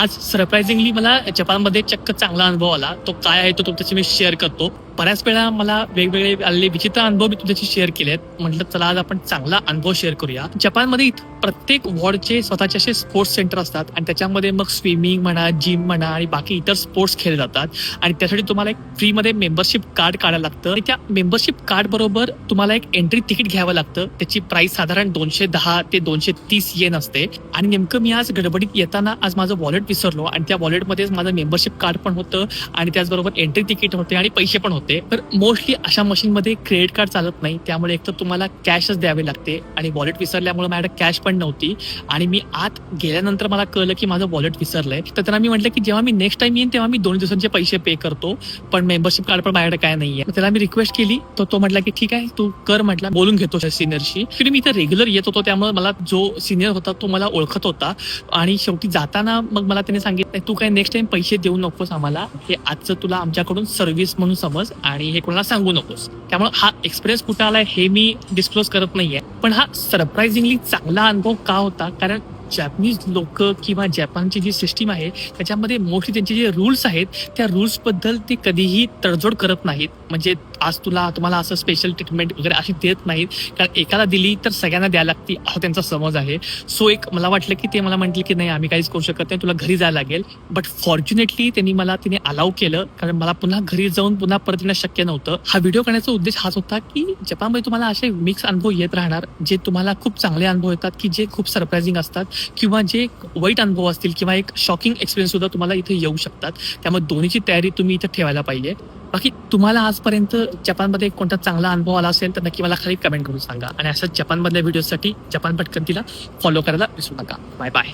आज सरप्राइझिंगली मला जपानमध्ये चक्क चांगला अनुभव आला. तो काय आहे तो तुमच्याशी मी शेअर करतो. बऱ्याच वेळा मला वेगवेगळे आलेले विचित्र अनुभव मी तुमच्याशी शेअर केलेत. म्हटलं चला आज आपण चांगला अनुभव शेअर करूया. जपानमध्ये प्रत्येक वॉर्डचे स्वतःचे असे स्पोर्ट्स सेंटर असतात आणि त्याच्यामध्ये मग स्विमिंग म्हणा, जिम म्हणा आणि बाकी इतर स्पोर्ट्स खेळले जातात. आणि त्यासाठी तुम्हाला एक फ्रीमध्ये मेंबरशिप कार्ड काढायला लागतं आणि त्या मेंबरशिप कार्ड बरोबर तुम्हाला एक एंट्री तिकीट घ्यावं लागतं. त्याची प्राइस साधारण 210 ते 230 येन असते. आणि नेमकं मी आज गडबडीत येताना आज माझं वॉलेट विसरलो आणि त्या वॉलेटमध्येच माझं मेंबरशिप कार्ड पण होतं आणि त्याचबरोबर एंट्री तिकीट होते आणि पैसे पण होते. तर मोस्टली अशा मशीनमध्ये क्रेडिट कार्ड चालत नाही, त्यामुळे एक तर तुम्हाला कॅशच द्यावे लागते आणि वॉलेट विसरल्यामुळे माझ्याकडे कॅश पण नव्हती. आणि मी आत गेल्यानंतर मला कळलं की माझं वॉलेट विसरलंय. तर त्यांना मी म्हटलं की जेव्हा मी नेक्स्ट टाइम येईन तेव्हा मी 2 दिवसांचे पैसे पे करतो, पण मेंबरशिप कार्ड पण माझ्याकडे काय नाहीये. त्याला मी रिक्वेस्ट केली तर तो म्हटला की ठीक आहे तू कर, म्हटला बोलून घेतो सिनियरशी. मी इथे रेग्युलर येत होतो त्यामुळे मला जो सिनियर होता तो मला ओळखत होता. आणि शेवटी जाताना मग मला त्याने सांगितलं तू काय नेक्स्ट टाइम पैसे देऊ नकोस आम्हाला, हे आजचं तुला आमच्याकडून सर्व्हिस म्हणून समज आणि हे कोणाला सांगू नकोस. त्यामुळे हा एक्सपिरियन्स कुठं आलाय हे मी डिस्क्लोज करत नाहीये, पण हा सरप्राइझिंगली चांगला अनुभव का होता कारण जॅपनीज लोक किंवा जपानची जी सिस्टीम आहे त्याच्यामध्ये मोस्टली त्यांचे जे रूल्स आहेत त्या रूल्स बद्दल ते कधीही तडजोड करत नाहीत. म्हणजे आज तुम्हाला असं स्पेशल ट्रीटमेंट वगैरे अशी देत नाहीत, कारण एकाला दिली तर सगळ्यांना द्यायला लागते असं त्यांचा समज आहे. सो एक मला वाटलं की ते मला म्हटले की नाही आम्ही काहीच करू शकत नाही, तुला घरी जायला लागेल. बट फॉर्च्युनेटली तिने अलाउ केलं, कारण मला पुन्हा घरी जाऊन पुन्हा परत येणं शक्य नव्हतं. हा व्हिडिओ करण्याचा उद्देश हाच होता की जपानमध्ये तुम्हाला असे मिक्स अनुभव येत राहणार, जे तुम्हाला खूप चांगले अनुभव येतात की जे खूप सरप्राइझिंग असतात किंवा जे वाईट अनुभव असतील किंवा एक शॉकिंग एक्सपिरियन्स सुद्धा तुम्हाला इथे येऊ शकतात. त्यामुळे दोन्हीची तयारी तुम्ही इथे ठेवायला पाहिजे. बाकी तुम्हाला आजपर्यंत जपानमध्ये कोणता चांगला अनुभव आला असेल तर नक्की मला खाली कमेंट करून सांगा. आणि अशाच जपानमधल्या व्हिडिओसाठी जपान पटकन तिला फॉलो करायला विसरू नका. Bye bye.